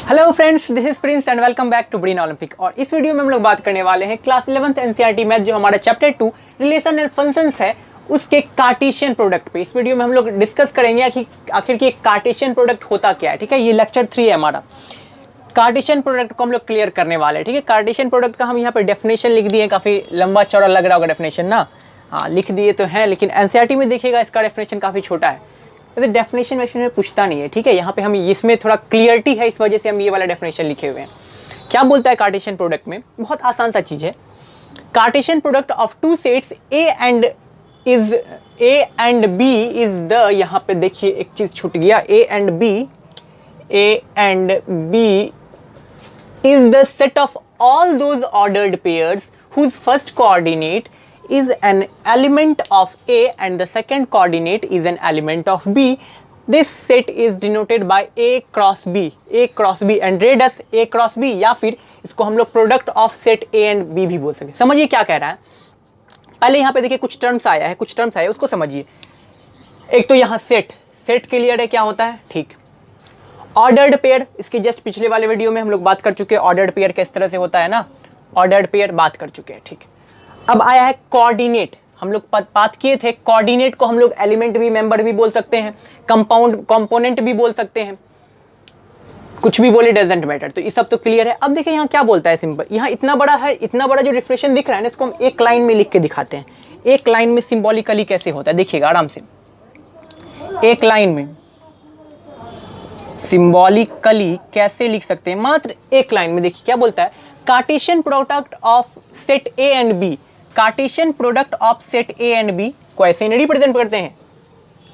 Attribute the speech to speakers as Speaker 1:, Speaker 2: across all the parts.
Speaker 1: Hello friends, this is Prince and welcome back to brain Olympic. और इस video में हम लोग बात करने वाले हैं क्लास 11th एनसीईआरटी मैथ जो हमारा चैप्टर 2 रिलेशन एंड फंक्शंस है उसके कार्टेशियन प्रोडक्ट पे। इस वीडियो में हम लोग डिस्कस करेंगे कि आखिर की कार्टेशियन प्रोडक्ट होता क्या है। ठीक है, ये लेक्चर 3 है हमारा। कार्टेशियन प्रोडक्ट को हम लोग क्लियर करने वाले हैं। ठीक है, कार्टेशियन प्रोडक्ट का हम यहाँ पे डेफिनेशन लिख दिए, काफी लंबा चौड़ा लग रहा होगा डेफिनेशन ना। हाँ, लिख दिए तो है, लेकिन एनसीईआरटी में देखिएगा इसका डेफिनेशन काफी छोटा है। वैसे डेफिनेशन वैसे में पूछता नहीं है। ठीक है, यहाँ पे हम इसमें थोड़ा क्लियरिटी है, इस वजह से हम ये वाला डेफिनेशन लिखे हुए हैं। क्या बोलता है कार्टेशियन प्रोडक्ट में? बहुत आसान सा चीज है। Cartesian product of two sets A and B is the, यहाँ पे देखिए एक चीज छूट गया, A and B is the set of all those ordered pairs whose first coordinate is an element of A and the second coordinate is an element of B. This set is denoted by A cross B and read as A cross B, या फिर इसको हम लोग product of set A and B भी बोल सकते हैं। समझिए क्या कह रहा है। पहले यहाँ पे देखिए कुछ टर्म्स आया है, उसको समझिए। एक तो यहाँ सेट क्लियर है क्या होता है। ठीक, ऑर्डर्ड पेयर, इसकी जस्ट पिछले वाले वीडियो में हम लोग बात कर चुके हैं ऑर्डर्ड पेयर किस तरह से होता है ना। ऑर्डर्ड पेयर बात कर चुके हैं। ठीक, अब आया है कोऑर्डिनेट। हम लोग बात किए थे कोऑर्डिनेट को हम लोग एलिमेंट भी, मेंबर भी बोल सकते हैं, कंपोनेंट भी बोल सकते हैं, कुछ भी बोले, डजंट मैटर। तो ये सब तो क्लियर है। अब देखिए यहाँ क्या बोलता है सिंपल। यहाँ इतना बड़ा जो रिफ्रेशन दिख रहा है ना, इसको हम एक लाइन में लिख के दिखाते हैं। एक लाइन में सिंबॉलिकली कैसे होता है देखिएगा आराम से। एक लाइन में सिंबॉलिकली कैसे लिख सकते हैं, मात्र एक लाइन में। देखिए क्या बोलता है, Cartesian product of set A and B. Cartesian product of set A and B को ऐसे रिप्रेजेंट करते हैं,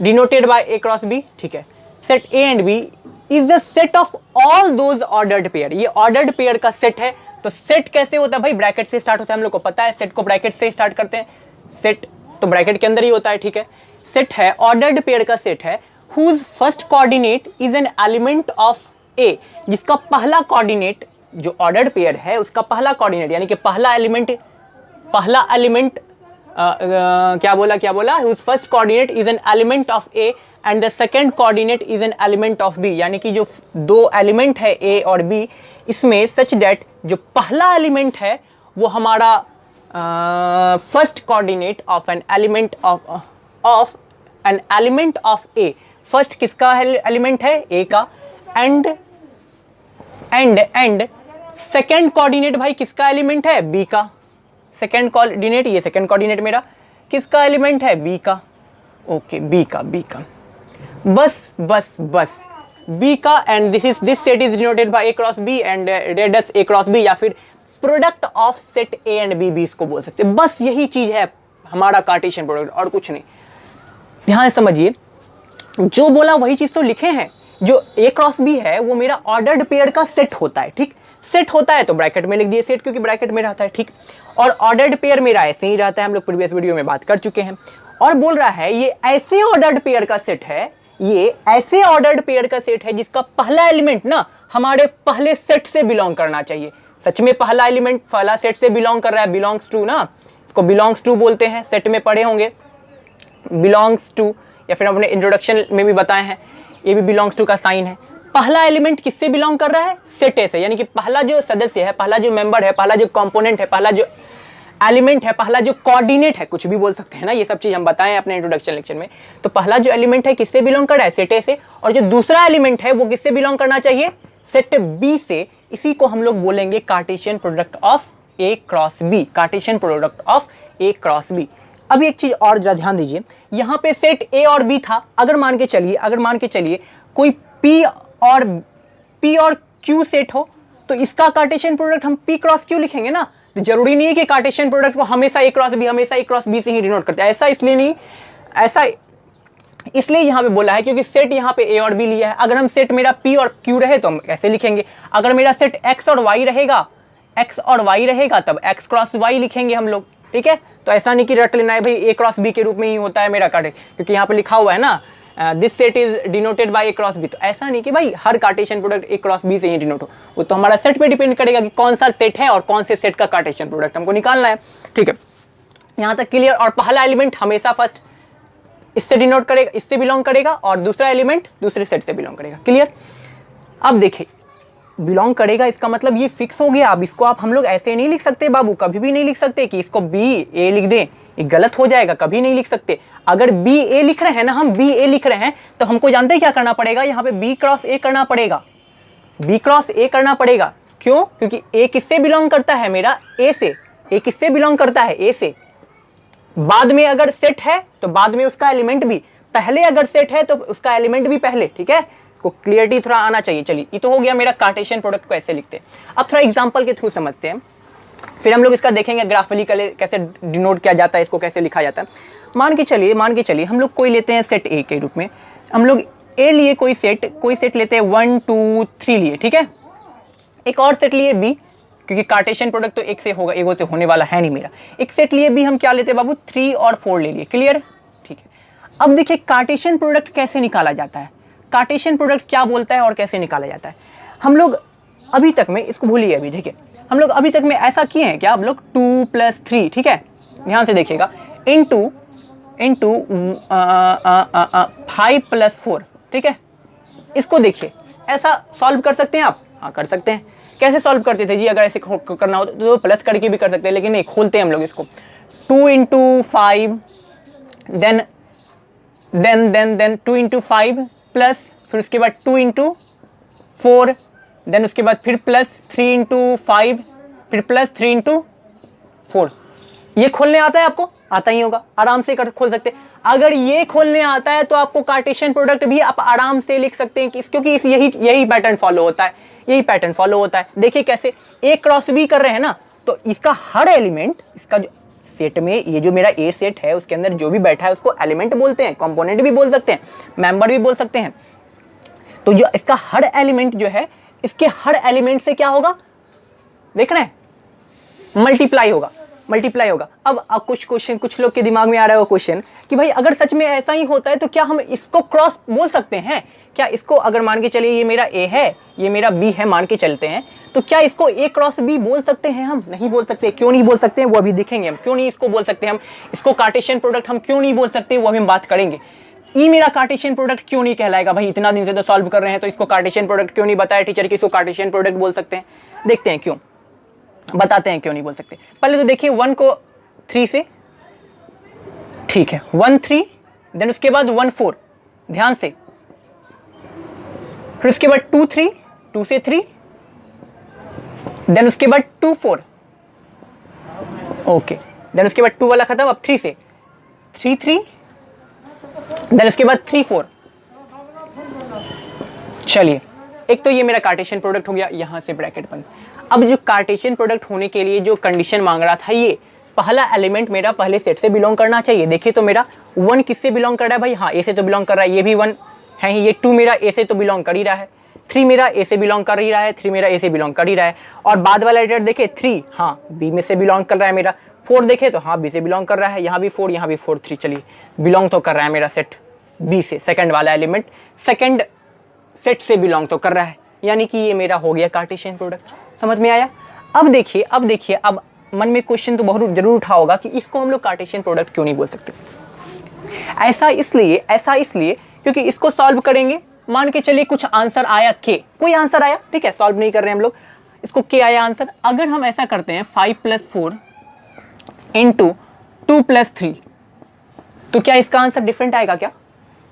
Speaker 1: denoted by A cross B. ठीक है, set A and B is the set of all those ordered pair. ये ordered pair का set है। तो सेट कैसे होता है भाई? ब्रैकेट से स्टार्ट होता है, हम लोग को पता है। सेट को ब्रैकेट से स्टार्ट करते हैं, सेट तो ब्रैकेट के अंदर ही होता है। ठीक है, सेट है, ऑर्डर्ड पेयर का सेट है, whose first coordinate is an element of A, जिसका पहला कोऑर्डिनेट, जो ऑर्डर्ड पेयर है उसका पहला कोऑर्डिनेट यानी कि पहला एलिमेंट क्या बोला whose first coordinate is an element of A and the second coordinate is an element of B, यानी कि जो दो एलिमेंट है A और B, इसमें सच दैट जो पहला एलिमेंट है वो हमारा first coordinate of N element of A। First किसका एलिमेंट है? A का। एंड सेकेंड कोऑर्डिनेट भाई किसका एलिमेंट है? B का। सेकेंड कोऑर्डिनेट, ये सेकेंड कोऑर्डिनेट मेरा किसका एलिमेंट है? B का। ओके, B का बस B का। And this set is denoted by A cross B and read as A cross B, या फिर product of set A and B भी इसको बोल सकते हैं। बस यही चीज है हमारा कार्टेशियन प्रोडक्ट, और कुछ नहीं। ध्यान समझिए, जो बोला वही चीज तो लिखे हैं। जो A क्रॉस B है वो मेरा ऑर्डर्ड पेयर का सेट होता है। ठीक, सेट होता है तो ब्रैकेट में लिख दिए सेट, क्योंकि ब्रैकेट में रहता है। ठीक, और ऑर्डर्ड पेयर मेरा ऐसे ही रहता है, हम लोग प्रीवियस वीडियो में बात कर चुके हैं। और बोल रहा है ये ऐसे ऑर्डर्ड पेयर का सेट है, ये ऐसे ऑर्डर्ड पेयर का सेट है जिसका पहला एलिमेंट ना हमारे पहले सेट से बिलोंग करना चाहिए। सच में पहला एलिमेंट पहला सेट से बिलोंग कर रहा है, बिलोंग्स टू ना, इसको बिलोंग्स टू बोलते हैं। सेट में पढ़े होंगे बिलोंग्स टू, या फिर अपने इंट्रोडक्शन में भी बताए हैं, ये भी बिलोंग्स टू का साइन है। पहला एलिमेंट किससे बिलोंग कर रहा है? सेट ए से, यानी कि पहला जो सदस्य है, पहला जो मेंबर है, पहला जो कंपोनेंट है, पहला जो एलिमेंट है, पहला जो कोऑर्डिनेट है, कुछ भी बोल सकते हैं ना, ये सब चीज हम बताएं अपने इंट्रोडक्शन लेक्चर में। तो पहला जो एलिमेंट है किससे बिलोंग कर रहा है? सेट ए से। और जो दूसरा एलिमेंट है वो किससे बिलोंग करना चाहिए? सेट बी से। इसी को हम लोग बोलेंगे Cartesian product of A cross B. Cartesian product of A cross B. अब एक चीज और जरा ध्यान दीजिए, यहाँ पे सेट ए और बी था। अगर मान के चलिए कोई पी और क्यू सेट हो, तो इसका कार्टेशियन प्रोडक्ट हम पी क्रॉस क्यू लिखेंगे ना। तो जरूरी नहीं है कि कार्टेशियन प्रोडक्ट को हमेशा ए क्रॉस बी से ही डिनोट करते हैं। ऐसा इसलिए यहाँ पे बोला है क्योंकि सेट यहाँ पे ए और बी लिया है। अगर हम सेट मेरा पी और क्यू रहे तो हम ऐसे लिखेंगे। अगर मेरा सेट एक्स और वाई रहेगा तब एक्स क्रॉस वाई लिखेंगे हम लोग। ठीक है, तो ऐसा नहीं कि रट लेना है भाई ए क्रॉस बी के रूप में ही होता है मेरा कार्टेशियन, क्योंकि यहाँ पे लिखा हुआ है ना this set is denoted by A cross B. तो ऐसा नहीं कि भाई हर Cartesian product A cross B से ही डिनोट हो, वो तो हमारा सेट पे डिपेंड करेगा कि कौन सा सेट है और कौन से सेट का कार्टेशियन प्रोडक्ट हमको निकालना है। ठीक है, यहाँ तक क्लियर। और पहला एलिमेंट हमेशा फर्स्ट इससे डिनोट करेगा, इससे बिलोंग करेगा, और दूसरा एलिमेंट दूसरे सेट से बिलोंग करेगा। क्लियर। अब देखिए बिलोंग करेगा इसका मतलब ये फिक्स हो गया। अब इसको आप हम लोग ऐसे नहीं लिख सकते बाबू, कभी भी नहीं लिख सकते कि इसको बी ए लिख दें, ये गलत हो जाएगा, कभी नहीं लिख सकते। अगर बी ए लिख रहे हैं ना, हम बी ए लिख रहे हैं, तो हमको जानते हैं क्या करना पड़ेगा, यहाँ पे बी क्रॉस ए करना पड़ेगा, बी क्रॉस ए करना पड़ेगा। क्यों? क्योंकि ए किससे बिलोंग करता है मेरा, ए से। ए किससे बिलोंग करता है, ए से। बाद में अगर सेट है तो बाद में उसका एलिमेंट भी, पहले अगर सेट है तो उसका एलिमेंट भी पहले, ठीक है। को क्लियरिटी थोड़ा आना चाहिए। चलिए, ये तो हो गया मेरा कार्टेशियन प्रोडक्ट को ऐसे लिखते हैं। अब थोड़ा एग्जांपल के थ्रू समझते हैं, फिर हम लोग इसका देखेंगे ग्राफिकली कैसे डिनोट किया जाता है, इसको कैसे लिखा जाता है। मान के चलिए हम लोग कोई लेते हैं सेट ए के रूप में, हम लोग ए लिए कोई सेट लेते हैं 1 2 3 लिए, ठीक है। एक और सेट लिए बी, क्योंकि कार्टेशियन प्रोडक्ट तो एक से होगा, एगो से होने वाला है नहीं मेरा। एक सेट लिए बी, हम क्या लेते हैं बाबू, 3 और 4 ले लिए, क्लियर, ठीक है। अब देखिए कार्टेशियन प्रोडक्ट कैसे निकाला जाता है, कार्टेशियन प्रोडक्ट क्या बोलता है और कैसे निकाला जाता है। हम लोग अभी तक में इसको भूलिए अभी, ठीक है। हम लोग अभी तक में ऐसा किए हैं क्या, हम लोग 2 + 3, ठीक है, ध्यान से देखिएगा, इनटू 5 + 4, ठीक है। इसको देखिए, ऐसा सॉल्व कर सकते हैं आप, हाँ कर सकते हैं। कैसे सॉल्व करते थे जी, अगर ऐसे करना हो तो प्लस करके भी कर सकते हैं, लेकिन नहीं, खोलते हैं हम लोग इसको। 2 × 5 देन 2 × 5 प्लस, फिर उसके बाद 2 × 4, देन उसके बाद फिर प्लस 3 × 5, फिर प्लस 3 × 4। ये खोलने आता है आपको, आता ही होगा, आराम से खोल सकते हैं। अगर ये खोलने आता है तो आपको कार्टेशियन प्रोडक्ट भी आप आराम से लिख सकते हैं, क्योंकि यही पैटर्न फॉलो होता है, यही पैटर्न फॉलो होता है। देखिए कैसे, ए क्रॉस बी कर रहे हैं ना, तो इसका हर एलिमेंट, इसका जो सेट में ये जो मेरा ए सेट है उसके अंदर जो भी बैठा है उसको एलिमेंट बोलते हैं, कंपोनेंट भी बोल सकते हैं, मेंबर भी बोल सकते हैं। तो जो इसका हर एलिमेंट जो है, इसके हर एलिमेंट से क्या होगा, देख रहे हैं, मल्टीप्लाई होगा। अब कुछ लोग के दिमाग में आ रहा है वो क्वेश्चन कि भाई अगर सच में ऐसा ही होता है तो क्या हम इसको क्रॉस बोल सकते हैं क्या? इसको अगर मान के चलिए ये मेरा ए है, ये मेरा बी है, मान के चलते हैं, तो क्या इसको ए क्रॉस बी बोल सकते हैं हम? नहीं बोल सकते। क्यों नहीं बोल सकते वो अभी दिखेंगे हम, क्यों नहीं इसको बोल सकते हम, इसको कार्टेशियन प्रोडक्ट हम क्यों नहीं बोल सकते वो अभी हम बात करेंगे। ई मेरा कार्टेशियन प्रोडक्ट क्यों नहीं कहलाएगा भाई, इतना दिन से तो सॉल्व कर रहे हैं, तो इसको कार्टेशियन प्रोडक्ट क्यों नहीं बताया टीचर कि इसको कार्टेशियन प्रोडक्ट बोल सकते हैं? देखते हैं क्यों, बताते हैं क्यों नहीं बोल सकते। पहले तो देखिए 1 को 3 से, ठीक है, 1 3, देन उसके बाद 1 4, ध्यान से, फिर उसके बाद 2 3, 2 से 3, देन उसके बाद 2 4, ओके, देन उसके बाद 2 वाला खत्म, अब 3 से 3 3, देन उसके बाद 3 4। चलिए, एक तो ये मेरा कार्टेशियन प्रोडक्ट हो गया, यहां से ब्रैकेट बंद। अब जो कार्टेशियन प्रोडक्ट होने के लिए जो कंडीशन मांग रहा था, ये पहला एलिमेंट मेरा पहले सेट से बिलोंग करना चाहिए। देखिए तो मेरा 1 किससे बिलोंग कर रहा है भाई, हाँ ए से तो बिलोंग कर रहा है, ये भी 1 है, ये 2 मेरा ए से तो बिलोंग कर ही रहा है, 3 मेरा ए से बिलोंग कर ही रहा है, 3 मेरा ए से बिलोंग कर ही रहा है, और बाद वाला लेटर देखे 3, हाँ बी में से बिलोंग कर रहा है मेरा, 4 देखे तो हाँ बी से बिलोंग कर रहा है, यहाँ भी 4, यहाँ भी 4 3, चलिए बिलोंग तो कर रहा है मेरा सेट बी से, सेकंड वाला एलिमेंट सेकंड सेट से बिलोंग तो कर रहा है, यानी कि ये मेरा हो गया कार्टेशियन प्रोडक्ट। समझ में आया? अब देखिए अब मन में क्वेश्चन तो बहुत जरूर उठा होगा कि इसको हम लोग कार्टेशियन प्रोडक्ट क्यों नहीं बोल सकते। ऐसा इसलिए क्योंकि इसको सॉल्व करेंगे, मान के चलिए कुछ आंसर आया के, कोई आंसर आया, ठीक है, सॉल्व नहीं कर रहे हैं हम लोग, इसको के आया आंसर। अगर हम ऐसा करते हैं 5 + 4 × 2 + 3, तो क्या इसका आंसर डिफरेंट आएगा? क्या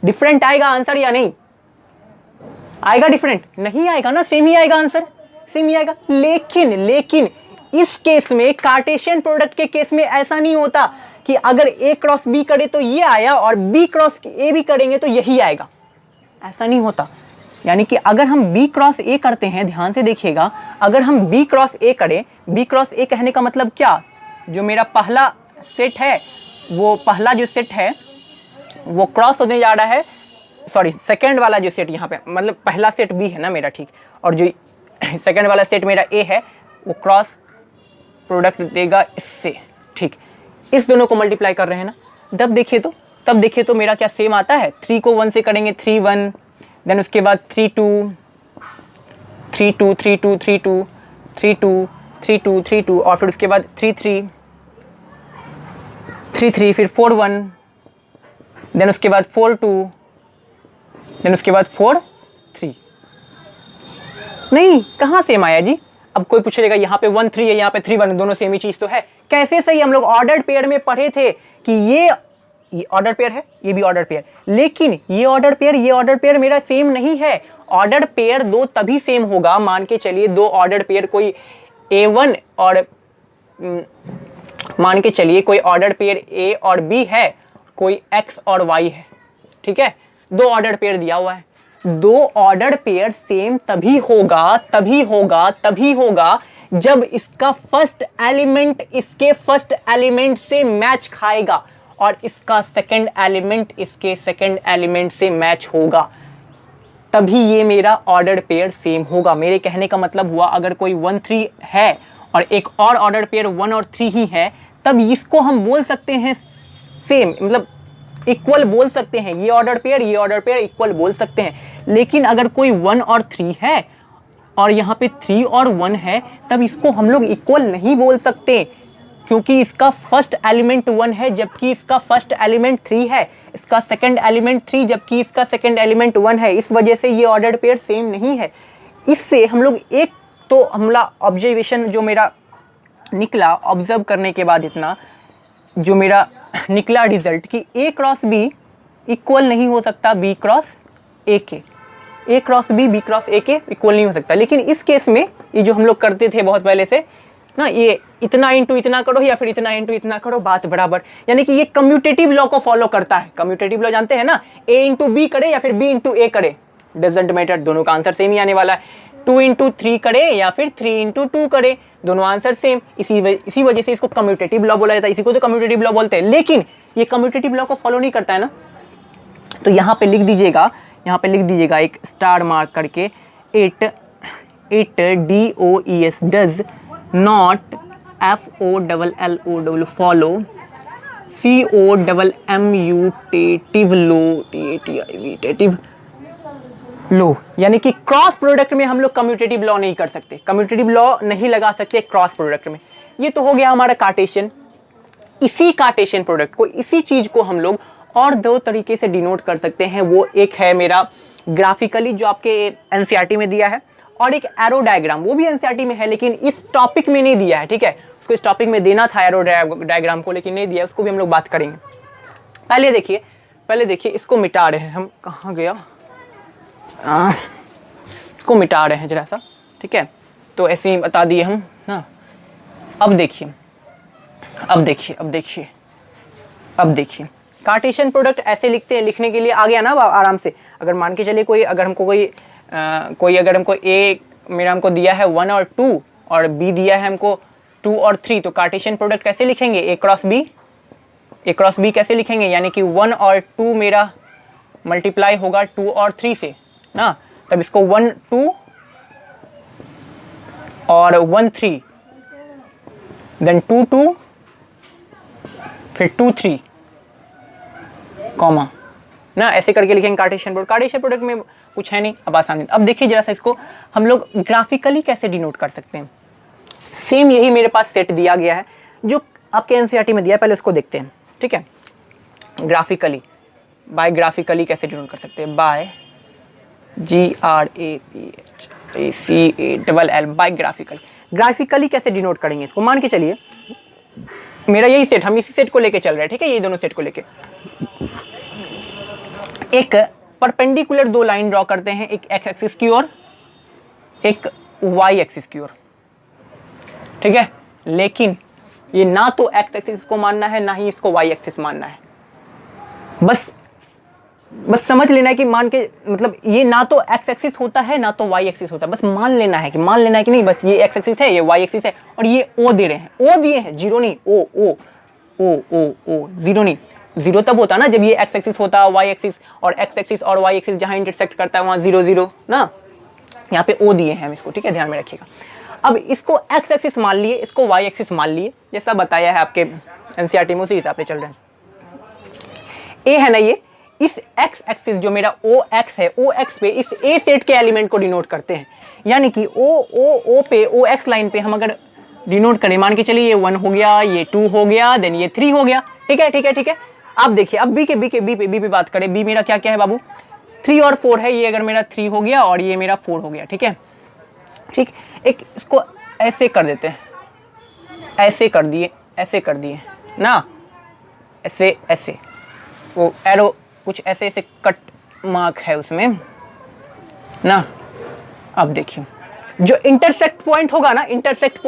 Speaker 1: डिफरेंट आएगा आंसर या नहीं आएगा? डिफरेंट नहीं आएगा ना, सेम ही आएगा आंसर, सेम ही आएगा। लेकिन इस केस में, कार्टेशियन प्रोडक्ट के केस में ऐसा नहीं होता कि अगर ए क्रॉस बी करे तो ये आया और बी क्रॉस ए भी करेंगे तो यही आएगा, ऐसा नहीं होता। यानी कि अगर हम बी क्रॉस ए करते हैं, ध्यान से देखिएगा, अगर हम बी क्रॉस ए करें, बी क्रॉस ए कहने का मतलब क्या, जो मेरा पहला सेट है, वो पहला जो सेट है वो क्रॉस होने जा रहा है, सॉरी सेकंड वाला जो सेट यहाँ पे, मतलब पहला सेट बी है ना मेरा, ठीक, और जो सेकंड वाला सेट मेरा ए है वो क्रॉस प्रोडक्ट देगा इससे, ठीक, इस दोनों को मल्टीप्लाई कर रहे हैं ना। तब देखिए तो मेरा क्या सेम आता है, 3 को 1 से करेंगे 3 1, देन उसके बाद 3 2 3 2 3 2 3 2 3 2 3 2 3 2, और फिर उसके बाद 3 3 3 3, फिर 4 1, देन उसके बाद 4 2, देन उसके बाद 4 3। नहीं, कहाँ सेम आया जी? अब कोई पूछेगा यहाँ पे 1 3 है, यहाँ पे 3 1, दोनों सेम ही चीज तो है। कैसे सही? हम लोग ऑर्डर्ड पेयर में पढ़े थे कि ये ऑर्डर पेयर है, ये भी ऑर्डर पेयर, लेकिन ये ऑर्डर पेयर, ये ऑर्डर पेयर मेरा सेम नहीं है। ऑर्डर पेयर दो तभी सेम होगा, मान के चलिए दो ऑर्डर पेयर कोई A1 और मान के चलिए कोई ऑर्डर पेयर A और B है, कोई X और Y है, ठीक है, दो ऑर्डर पेयर दिया हुआ है। दो ऑर्डर पेयर सेम तभी होगा, तभी होगा, तभी होगा जब इसका फर्स्ट एलिमेंट इसके फर्स्ट एलिमेंट से मैच खाएगा और इसका सेकंड एलिमेंट इसके सेकंड एलिमेंट से मैच होगा, तभी ये मेरा ऑर्डर पेयर सेम होगा। मेरे कहने का मतलब हुआ, अगर कोई 1 3 है और एक और ऑर्डर पेयर 1 और 3 ही है, तब इसको हम बोल सकते हैं सेम, मतलब इक्वल बोल सकते हैं। ये ऑर्डर पेयर, ये ऑर्डर पेयर इक्वल बोल सकते हैं। लेकिन अगर कोई 1 और 3 है और यहाँ पे 3 और 1 है, तब इसको हम लोग इक्वल नहीं बोल सकते, क्योंकि इसका फर्स्ट एलिमेंट 1 है जबकि इसका फर्स्ट एलिमेंट 3 है, इसका सेकंड एलिमेंट 3 जबकि इसका सेकंड एलिमेंट 1 है। इस वजह से ये ऑर्डर पेयर सेम नहीं है। इससे हम लोग एक तो हमला ऑब्जर्वेशन जो मेरा निकला, ऑब्जर्व करने के बाद इतना जो मेरा निकला रिजल्ट कि A क्रॉस B इक्वल नहीं हो सकता B क्रॉस A के, A cross B B cross A के इक्वल नहीं हो सकता। लेकिन इस केस में ये जो हम लोग करते थे बहुत पहले से ना, ये इतना इंटू इतना करो या फिर इतना इंटू इतना करो, बात बराबर, यानी कि ये कम्यूटेटिव लॉ को फॉलो करता है। कम्यूटेटिव लॉ जानते हैं ना, A इंटू B करे या फिर B इंटू A करे, डजेंट मैटर, दोनों का आंसर सेम ही आने वाला है। 2 इंटू 3 करे या फिर 3 इंटू 2 करे, दोनों आंसर सेम। इसी वजह से इसको कम्यूटेटिव लॉ बोला जाता है, इसी को तो कम्यूटेटिव लॉ बोलते हैं। लेकिन ये कम्यूटेटिव लॉ को फॉलो नहीं करता है ना, तो यहाँ पे लिख दीजिएगा, यहाँ पे लिख दीजिएगा एक स्टार मार्क करके, it DOES does not FOLLO follow COMMUTative लो, यानी कि क्रॉस प्रोडक्ट में हम लोग कम्यूटेटिव लॉ नहीं कर सकते, कम्यूटेटिव लॉ नहीं लगा सकते क्रॉस प्रोडक्ट में। ये तो हो गया हमारा कार्टेशियन। इसी कार्टेशियन प्रोडक्ट को, इसी चीज को हम लोग और दो तरीके से डिनोट कर सकते हैं। वो एक है मेरा ग्राफिकली जो आपके एनसीईआरटी में दिया है, और एक एरो डायग्राम, वो भी एनसीईआरटी में है लेकिन इस टॉपिक में नहीं दिया है, ठीक है। उसको इस टॉपिक में देना था एरो डायग्राम को, लेकिन नहीं दिया, उसको भी हम लोग बात करेंगे। पहले देखिए इसको मिटा रहे हैं हम, कहाँ गया, इसको मिटा रहे हैं जरा सा, ठीक है। तो ऐसे ही बता दिए हम ना। अब देखिए कार्टेशियन प्रोडक्ट ऐसे लिखते हैं, लिखने के लिए आ गया ना आराम से। अगर मान के चलिए कोई अगर हमको अगर हमको हमको दिया है 1 और 2 और B दिया है हमको 2 और 3, तो कार्टेशियन प्रोडक्ट कैसे लिखेंगे? A क्रॉस B कैसे लिखेंगे? यानी कि 1 और 2 मेरा मल्टीप्लाई होगा 2 और 3 से ना, तब इसको 1 2 और 1 3, देन 2 2 फिर 2 3 कॉमा ना, ऐसे करके लिखेंगे कार्टेशियन प्रोडक्ट। कार्टेशियन प्रोडक्ट में कुछ है नहीं, अब आसानी। अब देखिए जरा सा इसको हम लोग ग्राफिकली कैसे डिनोट कर सकते हैं। सेम यही मेरे पास सेट दिया गया है जो आपके एनसीईआरटी में दिया है, पहले उसको देखते हैं, ठीक है। ग्राफिकली, बाय ग्राफिकली कैसे डिनोट कर सकते हैं? बाय GRAPHACALL, बाय ग्राफिकली कैसे डिनोट करेंगे इसको? मान के चलिए मेरा यही सेट, हम इसी सेट को लेके चल रहे हैं, ठीक है, ये दोनों सेट को लेके एक परपेंडिकुलर दो लाइन ड्रॉ करते हैं, एक एक्स एक्सिस की ओर, एक वाई एक्सिस की ओर, ठीक है। लेकिन ये ना तो एक्स एक्सिस को मानना है ना ही इसको वाई एक्सिस मानना है। बस समझ लेना है कि मान के मतलब ये ना तो एक्स एक्सिस होता है ना तो वाई एक्सिस होता है, बस मान लेना है कि नहीं, बस ये एक्स एक्सिस है, ये वाई एक्सिस है, और ये ओ दे रहे हैं, ओ दिए हैं, जीरो नहीं, ओ ओ ओ ओ ओ जीरो नहीं। जीरो तब होता ना जब ये एक्स एक्सिस होता है, वाई एक्सिस, और एक्स एक्सिस और वाई एक्सिस जहां इंटरसेक्ट करता है वहां 0 0 ना, यहाँ पे ओ दिए हैं हम इसको, ठीक है, ध्यान में रखिएगा। अब इसको एक्स एक्सिस मान लिए, इसको वाई एक्सिस मान लिए, जैसा बताया है आपके एनसीईआरटी में उसी हिसाब से चल रहे हैं। ए है ना ये, इस एक्स एक्सिस जो मेरा ओ एक्स है, ओ एक्स पे इस ए सेट के एलिमेंट को डिनोट करते हैं। यानी कि ओ पे, ओ एक्स लाइन पे हम अगर डिनोट करें, मान के चलिए ये 1 हो गया, ये 2 हो गया, देन ये 3 हो गया, ठीक है। अब देखिए, अब बी पे बात करें। बी मेरा क्या है बाबू? 3 और 4 है, ये अगर मेरा 3 हो गया और ये मेरा 4 हो गया, ठीक है। ठीक, एक इसको ऐसे कर देते हैं, ऐसे कर दिए ना, ऐसे ऐसे, वो एरो कुछ ऐसे ऐसे कट मार्क है उसमें ना। अब देखिए जो इंटरसेक्ट पॉइंट होगा ना, इंटरसेक्ट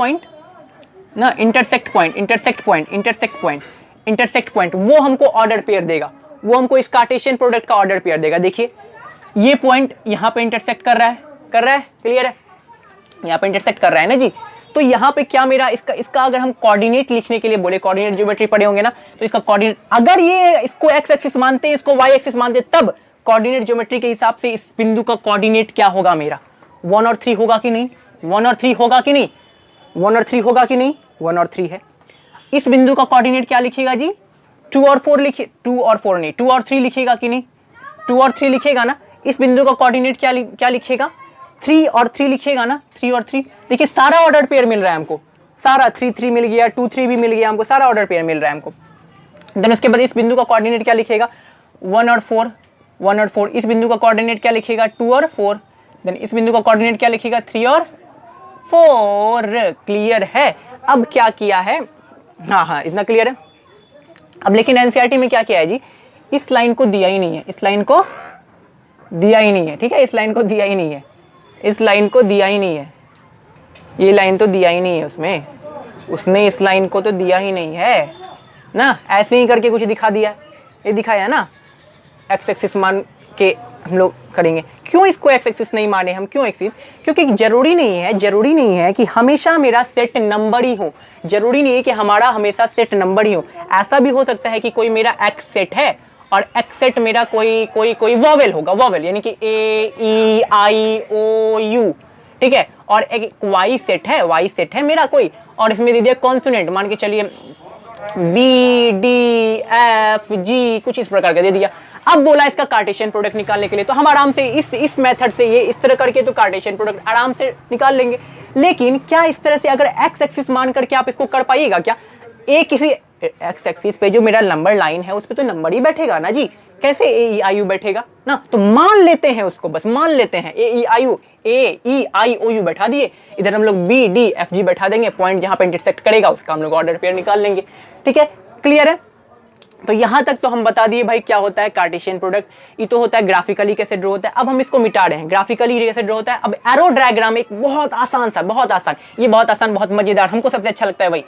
Speaker 1: पॉइंट वो हमको ऑर्डर पेयर देगा, वो हमको इस कार्टेशियन प्रोडक्ट का ऑर्डर पेयर देगा। देखिए ये पॉइंट यहाँ पे इंटरसेक्ट कर रहा है, क्लियर है, यहाँ पे इंटरसेक्ट कर रहा है ना जी। तो यहाँ पे क्या मेरा इसका अगर हम कोऑर्डिनेट लिखने के लिए बोले, कोऑर्डिनेट ज्योमेट्री पढ़े होंगे ना, तो इसका कोऑर्डिनेट, अगर ये इसको एक्स एक्सिस मानते हैं, इसको वाई एक्सिस मानते हैं, तब कोऑर्डिनेट ज्योमेट्री के हिसाब से इस बिंदु का कोऑर्डिनेट क्या होगा मेरा, 1 और 3 होगा कि नहीं, 1 और 3 होगा कि नहीं, 1 और 3 होगा कि नहीं, 1 और 3 है। इस बिंदु का कोऑर्डिनेट क्या लिखेगा जी, 2 और 4 लिखिए, 2 और 4 नहीं, 2 और 3 लिखेगा कि नहीं, 2 और 3 लिखेगा ना। इस बिंदु का कोऑर्डिनेट क्या लिखेगा, 3 और 3 लिखेगा ना, 3 और 3। देखिए सारा ऑर्डर पेयर मिल रहा है हमको, सारा 3 3 मिल गया, 2 3 भी मिल गया हमको, सारा ऑर्डर पेयर मिल रहा है हमको। देन उसके बाद इस बिंदु का कोऑर्डिनेट क्या लिखेगा, 1 और 4, 1 और 4। इस बिंदु का कोऑर्डिनेट क्या लिखेगा, 2 और 4। देन इस बिंदु का कोऑर्डिनेट क्या लिखेगा, 3 और 4। क्लियर है। अब क्या किया है, हाँ इतना क्लियर है। अब लेकिन एनसीईआरटी में क्या किया है जी, इस लाइन को दिया ही नहीं है, इस लाइन को दिया ही नहीं है, ठीक है, इस लाइन को दिया ही नहीं है, इस लाइन को दिया ही नहीं है, ये लाइन तो दिया ही नहीं है उसने इस लाइन को तो दिया ही नहीं है ना, ऐसे ही करके कुछ दिखा दिया, ये दिखाया ना, एक्स एक्सिस मान के हम लोग करेंगे। क्यों इसको एक्स एक्सिस नहीं माने हम, क्यों एक्सिस, क्योंकि जरूरी नहीं है कि हमेशा मेरा सेट नंबर ही हो, जरूरी नहीं है कि हमारा हमेशा सेट नंबर ही हो। ऐसा भी हो सकता है कि कोई मेरा एक्स सेट है और एक्स सेट मेरा कोई वॉवेल होगा, वॉवेल यानी कि ए ई आई ओ यू, ठीक है, और एक वाई सेट है मेरा कोई, और इसमें दे दिया कॉन्सोनेंट, मान के चलिए बी डी एफ जी, कुछ इस प्रकार का दे दिया। अब बोला इसका कार्टेशियन प्रोडक्ट निकालने के लिए, तो हम आराम से इस मेथड से, ये इस तरह करके तो कार्टेशियन प्रोडक्ट आराम से निकाल लेंगे। लेकिन क्या इस तरह से अगर एक्स एक्सिस मान करके आप इसको कर पाइएगा क्या, ए किसी एक्स एक्सिस पे जो मेरा नंबर लाइन है उस पे तो नंबर ही बैठेगा ना जी, कैसे ए ई आई यू बैठेगा ना, तो मान लेते हैं उसको, बस मान लेते हैं ए ई आई ओ यू बैठा दिए, इधर हम लोग बी डी एफ जी बैठा देंगे, पॉइंट जहां पे इंटरसेक्ट करेगा उसका हम लोग ऑर्डर पेयर निकाल लेंगे। ठीक है, क्लियर है। तो यहां तक तो हम बता दिए भाई क्या होता है कार्टेशियन प्रोडक्ट, ये तो होता है ग्राफिकली कैसे ड्रॉ होता है। अब हम इसको मिटा रहे हैं, ग्राफिकली कैसे ड्रॉ होता है। अब एरो डायग्राम एक बहुत आसान, ये बहुत आसान, बहुत मजेदार, हमको सबसे अच्छा लगता है भाई,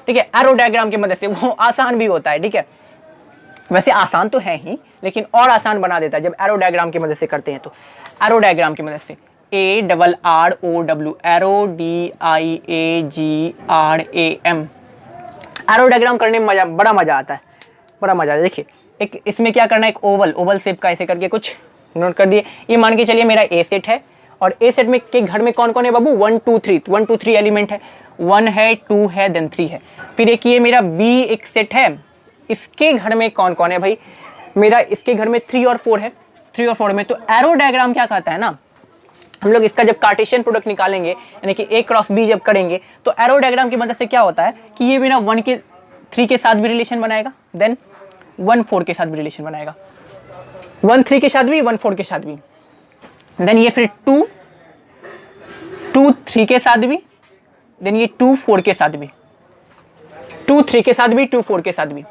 Speaker 1: ठीक है, एरो डायग्राम की मदद से, वो आसान भी होता है, ठीक है, वैसे आसान तो है ही लेकिन और आसान बना देता है जब एरो डायग्राम की मदद से करते हैं। तो एरो डायग्राम की मदद से ARROW, arrow DIAGRAM, arrow diagram करने में बड़ा मजा आता है, बड़ा मजा आता है। देखिए एक इसमें क्या करना है, एक ओवल शेप का ऐसे करके कुछ नोट कर दिए। ये मान के चलिए मेरा ए सेट है, और ए सेट में के घर में कौन कौन है बाबू, 1 2 3 एलिमेंट है, 1 है, 2 है, देन 3 है। फिर एक ये मेरा बी एक सेट है, इसके घर में कौन कौन है भाई, मेरा इसके घर में 3 और 4 है, 3 और 4 में। तो एरो डायग्राम क्या कहता है ना, हम लोग इसका जब कार्टेशियन प्रोडक्ट निकालेंगे यानी कि A क्रॉस B जब करेंगे, तो एरो डायग्राम की मदद से क्या होता है कि ये मेरा 1 के 3 के साथ भी रिलेशन बनाएगा, देन 1 4 के साथ भी रिलेशन बनाएगा, 1 3 के साथ भी, 1 4 के साथ भी, देन ये फिर 2 3 के साथ भी, देन ये 2 4 के साथ भी, 2 3 के साथ भी, 2 4 के साथ भी,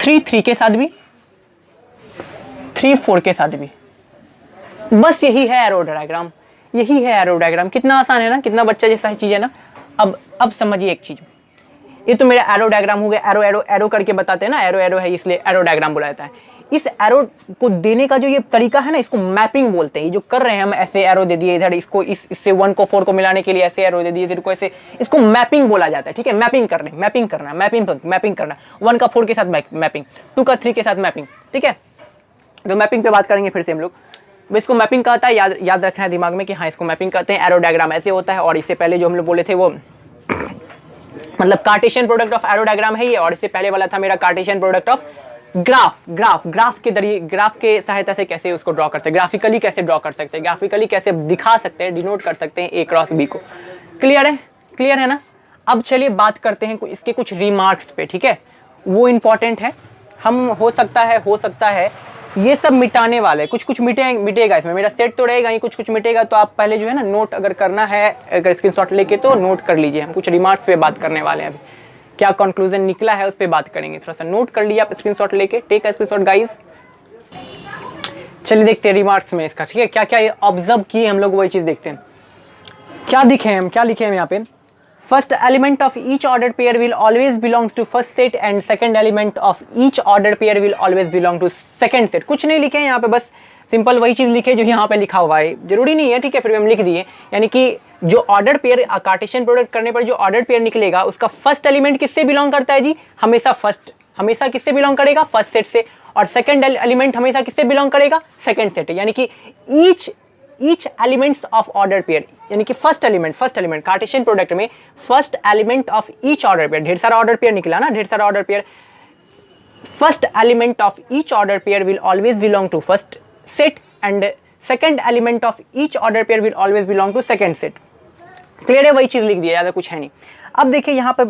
Speaker 1: 3 3 के साथ भी, 3 4 के साथ भी। बस यही है एरो डायग्राम, यही है एरो डायग्राम। कितना आसान है ना, कितना बच्चा जैसा चीज है ना। अब समझिए एक चीज, ये तो मेरा एरो डायग्राम हो गया, एरो करके बताते हैं ना, एरो है इसलिए एरो डायग्राम बोला जाता है। इस एरो को देने का जो ये तरीका है ना, इसको मैपिंग बोलते हैं। ये जो कर रहे हैं हम, ऐसे एरो दे दिए इधर, इसको इससे 1 को 4 को मिलाने के लिए ऐसे एरो दे दिए, 0 को ऐसे, इसको मैपिंग बोला जाता है। ठीक है, मैपिंग करना, मैपिंग करना, 1 का 4 के साथ मैपिंग, 2 का 3 के साथ मैपिंग। ठीक है, तो मैपिंग पे बात करेंगे फिर से हम लोग। इसको मैपिंग कहता है, याद रखना है दिमाग में कि हाँ इसको मैपिंग कहते हैं। एरो डायग्राम ऐसे होता है, और इससे पहले जो हम लोग बोले थे वो मतलब Cartesian product of arrow diagram है ये, और इससे पहले वाला था मेरा कार्टेशियन प्रोडक्ट ऑफ ग्राफ के जरिए, ग्राफ के सहायता से कैसे उसको ड्रॉ करते हैं, ग्राफिकली कैसे ड्रॉ कर सकते हैं, ग्राफिकली कैसे दिखा सकते हैं, डिनोट कर सकते हैं A क्रॉस B को। क्लियर है ना। अब चलिए बात करते हैं इसके कुछ रिमार्क्स पे। ठीक है, वो इंपॉर्टेंट है। हम हो सकता है ये सब मिटाने वाले, कुछ कुछ मिटेगा इसमें, मेरा सेट तो रहेगा ही, कुछ कुछ मिटेगा। तो आप पहले जो है ना नोट अगर करना है, अगर स्क्रीनशॉट लेके तो नोट कर लीजिए। हम कुछ रिमार्क्स पे बात करने वाले हैं, अभी क्या कंक्लूजन निकला है उस पर बात करेंगे। थोड़ा सा नोट कर लीजिए आप स्क्रीनशॉट लेके, टेक अ स्क्रीनशॉट गाइस। चलिए देखते हैं रिमार्क्स में इसका, ठीक है, क्या क्या ऑब्जर्व किए हम लोग, वही चीज देखते हैं। क्या दिखे हम, क्या लिखे हम यहाँ पे, first element of each order pair will always belongs to first set and second element of each order pair will always belong to second set. कुछ नहीं लिखे यहाँ पे, बस सिंपल वही चीज लिखे जो यहाँ पे लिखा हुआ है, जरूरी नहीं है, ठीक है, फिर भी हम लिख दिए। यानी कि जो ऑर्डर पेयर कार्टेशियन प्रोडक्ट करने पर जो ऑर्डर पेयर निकलेगा उसका फर्स्ट एलिमेंट किससे बिलोंग करता है जी, हमेशा किससे बिलोंग करेगा, फर्स्ट सेट से। और सेकंड एलिमेंट हमेशा किससे बिलोंग करेगा, सेकंड सेट। यानी कि each elements of order pair, यानी कि फर्स्ट एलिमेंट कार्टेशियन प्रोडक्ट में first element of each order pair, ढेर सारा ऑर्डर पेयर निकला ना, ढेर सारा order pair, first element of each order pair will always belong to first set and second element of each order pair will always belong to second set. Clear है, वही चीज लिख दिया, ज्यादा कुछ है नहीं। अब देखिए यहाँ पे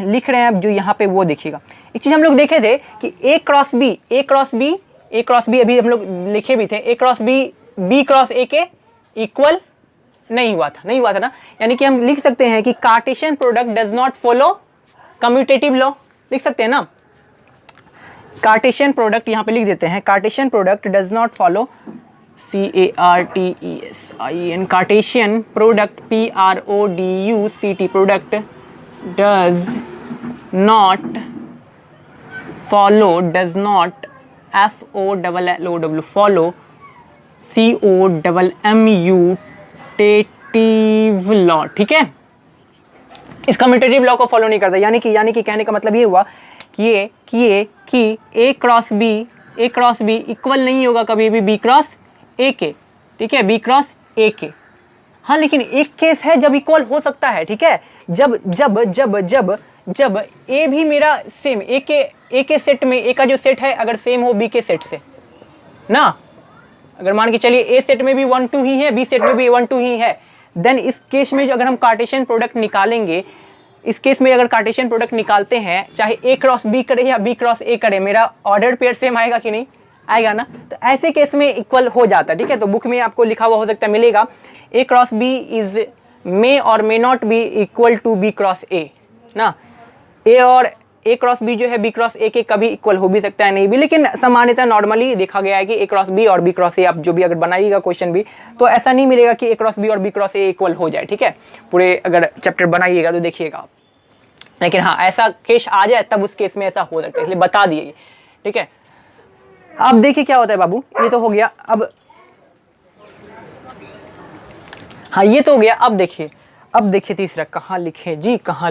Speaker 1: लिख रहे हैं, अब जो यहाँ पे वो देखिएगा, एक चीज हम लोग देखे थे कि ए क्रॉस बी अभी हम लोग लिखे भी थे, ए क्रॉस बी क्रॉस ए के इक्वल नहीं हुआ था ना। यानी कि हम लिख सकते हैं कि Cartesian product does not follow commutative law, लिख सकते हैं ना। कार्टेशियन प्रोडक्ट यहाँ पे लिख देते हैं, Cartesian product does not follow CARTESIN, Cartesian product PRODUCT product does not follow FOLLOW follow COMMUTATIVE law, ठीक है, इस कम्यूटेटिव लॉ को फॉलो नहीं करता। यानी कि कहने का मतलब ये हुआ कि ए क्रॉस बी इक्वल नहीं होगा कभी भी बी क्रॉस ए के, ठीक है, बी क्रॉस ए के। हाँ, लेकिन एक केस है जब इक्वल हो सकता है, ठीक है, जब ए भी मेरा सेम ए के सेट में, ए का जो सेट है अगर सेम हो बी के सेट से ना, अगर मान के चलिए ए सेट में भी 1 2 ही है, बी सेट में भी 1 2 ही है, देन इस केस में जो अगर हम कार्टेशियन प्रोडक्ट निकालेंगे, इस केस में अगर कार्टेशियन प्रोडक्ट निकालते हैं, चाहे ए क्रॉस बी करे या बी क्रॉस ए करे, मेरा ऑर्डर पेयर सेम आएगा कि नहीं आएगा ना। तो ऐसे केस में इक्वल हो जाता है, ठीक है। तो बुक में आपको लिखा हुआ हो सकता है, मिलेगा A cross B is may और may not be equal to B cross A ना। ए और ए क्रॉस बी जो है बी क्रॉस ए के कभी इक्वल हो भी सकता है, नहीं भी, लेकिन सामान्यतः नॉर्मली देखा गया है कि ए क्रॉस बी और बी क्रॉस ए, आप जो भी अगर बनाइएगा क्वेश्चन भी, तो ऐसा नहीं मिलेगा कि ए क्रॉस बी और बी क्रॉस ए इक्वल हो जाए, ठीक है। पूरे अगर चैप्टर बनाइएगा तो देखिएगा आप, लेकिन हाँ ऐसा केस आ जाए तब उस केस में ऐसा हो सकता है, इसलिए बता दिए, ठीक है। अब देखिए क्या होता है बाबू, ये तो हो गया। अब हाँ ये तो हो गया। अब देखिए तीसरा कहाँ लिखे जी, कहाँ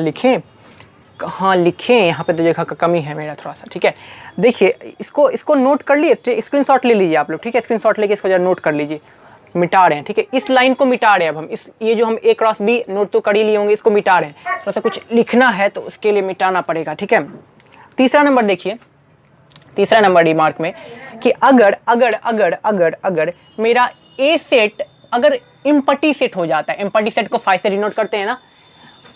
Speaker 1: लिखे, यहाँ पे तो जगह का कमी है मेरा थोड़ा सा, ठीक है। देखिए इसको नोट कर लिए, स्क्रीनशॉट ले लीजिए आप लोग, ठीक है, स्क्रीनशॉट लेके इसको जरा नोट कर लीजिए। मिटा रहे हैं, ठीक है, इस लाइन को मिटा रहे हैं अब हम, ये जो हम ए क्रॉस बी नोट तो कर ही लिए होंगे, इसको मिटा रहे हैं, थोड़ा सा कुछ लिखना है तो उसके लिए मिटाना पड़ेगा, ठीक है। तीसरा नंबर देखिए, तीसरा नंबर रिमार्क में कि अगर मेरा ए सेट अगर एम्प्टी सेट हो जाता है, एम्प्टी सेट को 5 से डिनोट करते हैं ना,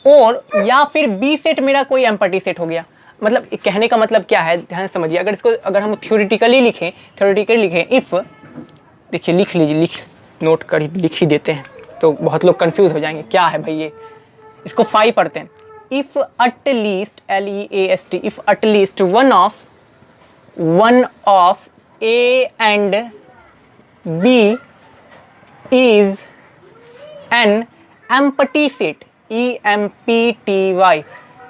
Speaker 1: और या फिर बी सेट मेरा कोई एम्प्टी सेट हो गया, मतलब कहने का मतलब क्या है, ध्यान समझिए। अगर हम थ्योरेटिकली लिखें इफ, देखिए लिख लीजिए, नोट कर लिख ही देते हैं तो बहुत लोग कंफ्यूज हो जाएंगे क्या है भाई ये, इसको 5 पढ़ते हैं। If at least LEAST, if at least one of A and B is an empty set, EMPTY,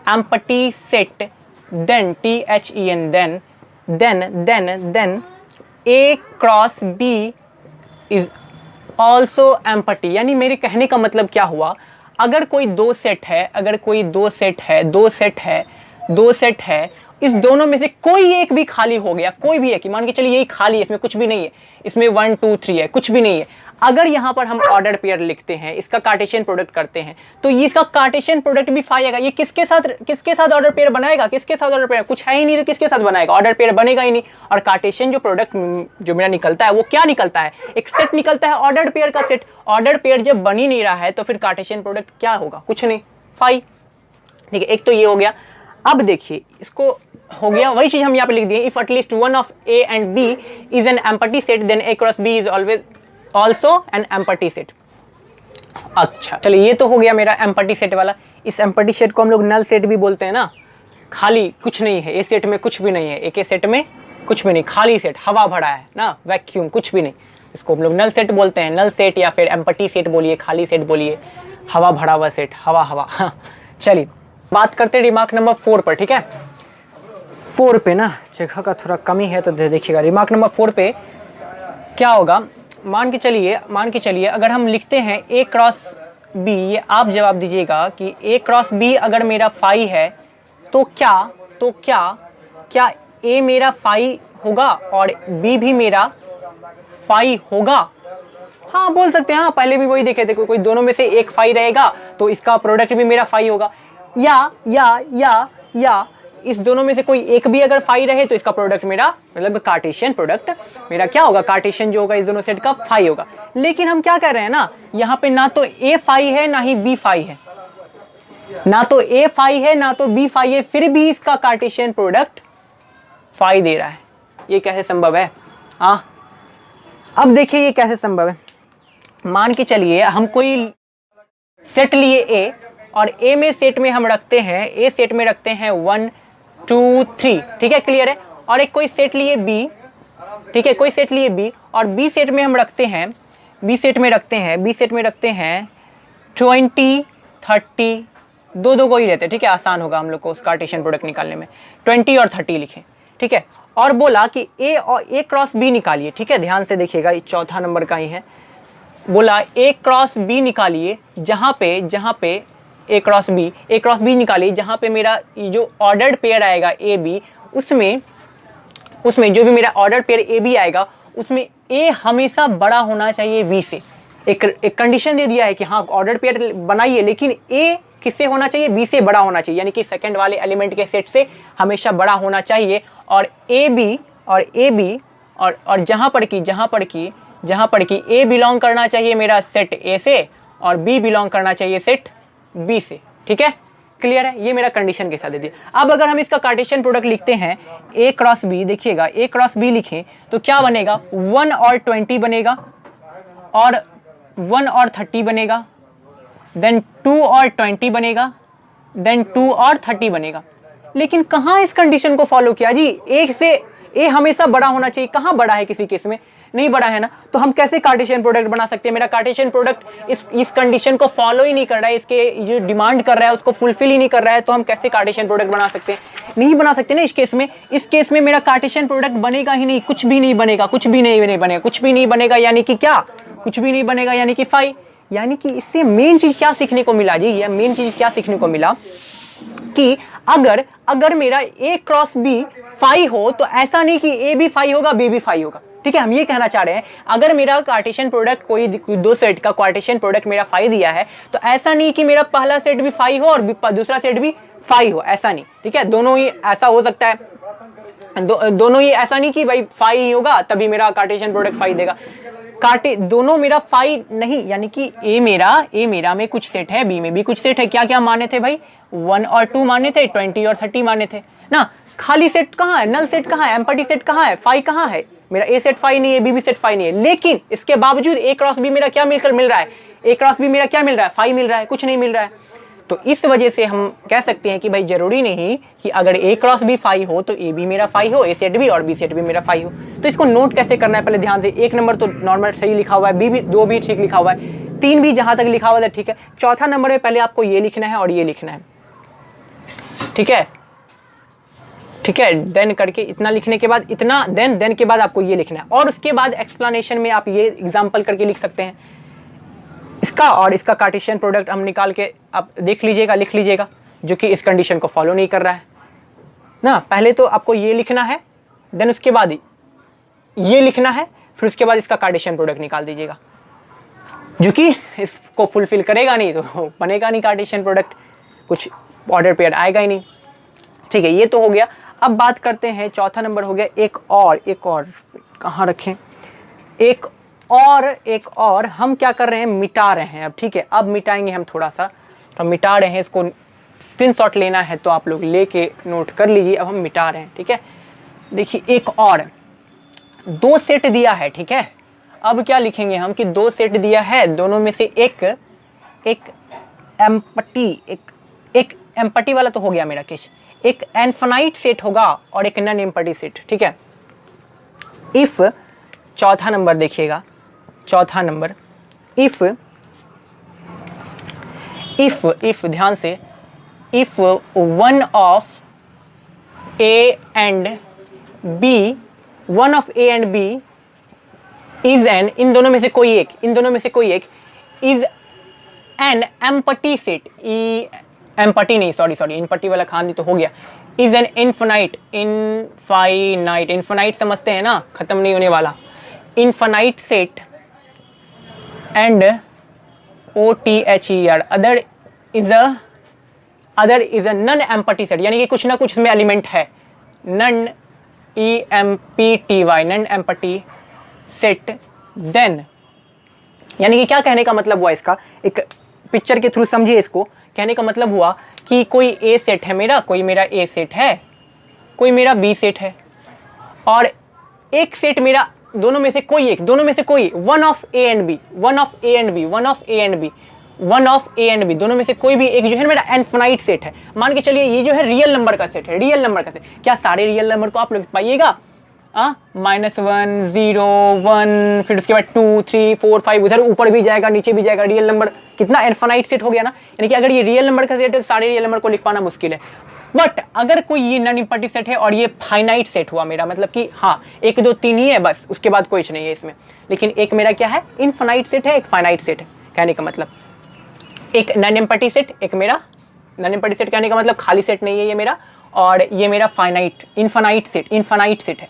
Speaker 1: empty set, then THEN, then A cross B is also empty। यानी मेरे कहने का मतलब क्या हुआ, अगर कोई दो सेट है, इस दोनों में से कोई एक भी खाली हो गया, कोई भी है कि मान के चलिए यही खाली है, इसमें कुछ भी नहीं है, इसमें 1 2 3 है, कुछ भी नहीं है, अगर यहाँ पर हम ऑर्डर पेयर लिखते हैं, इसका कार्टेशियन प्रोडक्ट करते हैं, तो ये इसका कार्टेशियन प्रोडक्ट भी 5 आएगा। ये किसके साथ ऑर्डर पेयर बनाएगा, कुछ है ही नहीं तो किसके साथ बनाएगा, ऑर्डर पेयर बनेगा ही नहीं। और कार्टेशियन जो प्रोडक्ट जो मेरा निकलता है वो क्या निकलता है, एक सेट निकलता है, ऑर्डर पेयर का सेट। ऑर्डर पेयर जब बन ही नहीं रहा है तो फिर कार्टेशियन प्रोडक्ट क्या होगा, कुछ नहीं, 5, ठीक है। एक तो ये हो गया। अब देखिए इसको हो गया, वही चीज हम यहाँ पे लिख दिए, if at least one of A and B is an empty set then A cross B is always also an empty set. अच्छा चलिए, ये तो हो गया मेरा एम्पटी सेट वाला। इस एम्पटी सेट को हम लोग नल सेट भी बोलते हैं ना, खाली कुछ नहीं है, ए सेट में कुछ भी नहीं है, एक सेट में कुछ भी नहीं, खाली सेट, हवा भरा है ना, वैक्यूम, कुछ भी नहीं, इसको हम लोग नल सेट बोलते हैं। नल सेट या फिर एम्पटी सेट बोलिए, खाली सेट बोलिए, हवा भरा हुआ सेट, हवा हवा। हाँ चलिए बात करते हैं रिमार्क नंबर 4 पर, ठीक है। 4 पे ना जगह का थोड़ा कमी है तो देखिएगा, रिमार्क नंबर 4 पे क्या होगा, मान के चलिए अगर हम लिखते हैं ए क्रॉस बी, ये आप जवाब दीजिएगा कि ए क्रॉस बी अगर मेरा फाई है तो क्या ए मेरा फाई होगा और बी भी मेरा फाई होगा? हाँ बोल सकते हैं, हाँ पहले भी वही देखे थे, कोई दोनों में से एक फाई रहेगा तो इसका प्रोडक्ट भी मेरा फाई होगा, या इस दोनों में से कोई एक भी अगर फाई रहे तो इसका प्रोडक्ट मेरा, मतलब कार्टेशियन प्रोडक्ट मेरा क्या होगा, कार्टेशियन जो होगा इस दोनों सेट का फाई होगा। लेकिन हम क्या कर रहे हैं ना, यहाँ पे ना तो ए फाई है ना ही बी फाई है, ना तो ए फाई है ना तो बी फाई है, फिर भी इसका कार्टेशियन प्रोडक्ट फाई दे रहा है। ये कैसे संभव है? हाँ अब देखिए ये कैसे संभव है। मान के चलिए हम कोई सेट लिए ए, और ए में सेट में हम रखते हैं, ए सेट में रखते हैं 1 2 3, ठीक है क्लियर है। और एक कोई सेट लिए बी, ठीक है, कोई सेट लिए बी, और बी सेट में हम रखते हैं, बी सेट में रखते हैं 20 30, दो को ही रहते हैं, ठीक है, आसान होगा हम लोग को कार्टेशियन प्रोडक्ट निकालने में, 20 और 30 लिखें, ठीक है। और बोला कि ए और ए क्रॉस बी निकालिए, ठीक है, ध्यान से देखिएगा, ये चौथा नंबर का ही है। बोला ए क्रॉस बी निकालिए, जहाँ पे ए क्रॉस बी निकालिए, जहाँ पे मेरा जो ऑर्डर्ड पेयर आएगा ए बी, उसमें जो भी मेरा ऑर्डर पेयर ए बी आएगा उसमें ए हमेशा बड़ा होना चाहिए बी से। एक कंडीशन दे दिया है कि हाँ ऑर्डर पेयर बनाइए, लेकिन ए किससे होना चाहिए, बी से बड़ा होना चाहिए, यानी कि सेकंड वाले एलिमेंट के सेट से हमेशा बड़ा होना चाहिए। और ए बी और जहाँ पर कि ए बिलोंग करना चाहिए मेरा सेट ए से और बी बिलोंग करना चाहिए सेट बी से, ठीक है क्लियर है। ये मेरा कंडीशन के साथ दे दिया। अब अगर हम इसका कार्टेशियन प्रोडक्ट लिखते हैं ए क्रॉस बी, देखिएगा ए क्रॉस बी लिखें तो क्या बनेगा, 1 और 20 बनेगा, और 1 और 30 बनेगा, देन 2 और 20 बनेगा, देन 2 और 30 बनेगा। लेकिन कहाँ इस कंडीशन को फॉलो किया जी, एक से ए हमेशा बड़ा होना चाहिए, कहाँ बड़ा है, किसी केस में नहीं बड़ा है ना, तो हम कैसे कार्टेशियन प्रोडक्ट बना सकते हैं। मेरा कार्टेशियन प्रोडक्ट इस कंडीशन को फॉलो ही नहीं कर रहा है, इसके जो डिमांड कर रहा है उसको फुलफिल ही नहीं कर रहा है, तो हम कैसे कार्टेशियन प्रोडक्ट बना सकते हैं, नहीं बना सकते ना। इस केस में मेरा कार्टेशियन प्रोडक्ट बनेगा ही नहीं, कुछ भी नहीं बनेगा, कुछ भी नहीं बनेगा, यानी कि क्या, कुछ भी नहीं बनेगा, यानी कि फाई। यानी कि इससे मेन चीज क्या सीखने को मिला जी, यह मेन चीज क्या सीखने को मिला कि अगर मेरा ए क्रॉस बी फाई हो तो ऐसा नहीं कि ए भी फाई होगा बी भी फाई होगा, ठीक है। हम ये कहना चाह रहे हैं, अगर मेरा कार्टेशियन प्रोडक्ट कोई दो सेट का कार्टेशियन प्रोडक्ट मेरा फाई दिया है तो ऐसा नहीं कि मेरा पहला सेट भी फाई हो और दूसरा सेट भी फाई हो, ऐसा नहीं, ठीक है। दोनों ही ऐसा हो सकता है, दोनों ही ऐसा नहीं कि भाई फाई ही होगा तभी मेरा कार्टेशियन प्रोडक्ट फाई देगा, दोनों मेरा फाई नहीं, यानी कि ए मेरा में कुछ सेट है, बी में भी कुछ सेट है। क्या क्या माने थे भाई, 1 और 2 माने थे, 20 और 30 माने थे ना। खाली सेट कहाँ है, नल सेट कहाँ है, एम्पटी सेट कहाँ है, फाई कहाँ है, मेरा ए सेट फाई नहीं है, बी भी सेट फाई नहीं है। लेकिन इसके बावजूद ए क्रॉस बी मेरा क्या मिल रहा है, ए क्रॉस बी मेरा क्या मिल रहा है, फाई मिल रहा है, कुछ नहीं मिल रहा है। तो इस वजह से हम कह सकते हैं कि भाई जरूरी नहीं कि अगर ए क्रॉस बी फाई हो तो ए भी मेरा फाई हो, ए सेट भी और बी सेट भी मेरा फाई हो। तो इसको नोट कैसे करना है, पहले ध्यान से, 1 नंबर तो नॉर्मल सही लिखा हुआ है, बी भी 2 भी ठीक लिखा हुआ है, 3 भी जहां तक लिखा हुआ है ठीक है। चौथा नंबर में पहले आपको ये लिखना है और ये लिखना है, ठीक है, ठीक है। देन करके इतना लिखने के बाद इतना, देन के बाद आपको ये लिखना है, और उसके बाद एक्सप्लेनेशन में आप ये एग्जाम्पल करके लिख सकते हैं इसका और इसका कार्टेशियन प्रोडक्ट हम निकाल के आप देख लीजिएगा, लिख लीजिएगा, जो कि इस कंडीशन को फॉलो नहीं कर रहा है ना। पहले तो आपको ये लिखना है, देन उसके बाद ये लिखना है, फिर उसके बाद इसका कार्टेशियन प्रोडक्ट निकाल दीजिएगा, जो कि इसको फुलफिल करेगा नहीं तो बनेगा नहीं कार्टेशियन प्रोडक्ट, कुछ ऑर्डर पेयर आएगा ही नहीं, ठीक है। ये तो हो गया। अब बात करते हैं, चौथा नंबर हो गया एक और कहाँ रखें, एक और हम क्या कर रहे हैं, मिटा रहे हैं अब, ठीक है। अब मिटाएंगे हम थोड़ा सा, तो मिटा रहे हैं इसको, स्क्रीनशॉट लेना है तो आप लोग लेके नोट कर लीजिए। अब हम मिटा रहे हैं, ठीक है। देखिए एक और 2 सेट दिया है, ठीक है। अब क्या लिखेंगे हम कि 2 सेट दिया है, दोनों में से एक एम्पटी वाला तो हो गया मेरा केस, एक इनफाइनाइट सेट होगा और एक नॉन एम्पटी सेट, ठीक है। इफ चौथा नंबर देखिएगा, चौथा नंबर इफ ध्यान से, if one of A and B is an, इन दोनों में से कोई एक is an empty set, empty नहीं, सॉरी इनपटी वाला खान तो हो गया, इज एन इनफाइनाइट समझते हैं ना, खत्म नहीं होने वाला, infinite set and OTHER other is a non empty set, यानी कि कुछ ना कुछ इसमें एलिमेंट है, non EMPTY non empty set, then यानी कि क्या कहने का मतलब हुआ, इसका एक पिक्चर के थ्रू समझिए इसको। कहने का मतलब हुआ कि कोई ए सेट है मेरा, कोई मेरा ए सेट है, कोई मेरा बी सेट है, और एक सेट मेरा दोनों में से कोई one of A and B दोनों में से कोई भी एक जो है मेरा इनफाइनाइट सेट है। मान के चलिए ये जो है रियल नंबर का सेट है, क्या सारे रियल नंबर को आप लोग पाइएगा? -1 0 1, फिर उसके बाद 2 3 4 5, उधर ऊपर भी जाएगा नीचे भी जाएगा, रियल नंबर कितना इनफाइनाइट सेट हो गया ना। यानी कि अगर ये रियल नंबर का सेट है तो सारे रियल नंबर को लिख पाना मुश्किल है। बट अगर कोई ये नॉन एम्पटी सेट है और ये फाइनाइट सेट हुआ मेरा, मतलब कि हाँ 1 2 3 ही है बस, उसके बाद कुछ नहीं है इसमें, लेकिन एक मेरा क्या है, इनफाइनाइट सेट है, एक फाइनाइट सेट है। कहने का मतलब एक नॉन एम्पटी सेट, एक मेरा नॉन एम्पटी सेट, कहने का मतलब खाली सेट नहीं है ये मेरा, और ये मेरा इनफाइनाइट सेट है।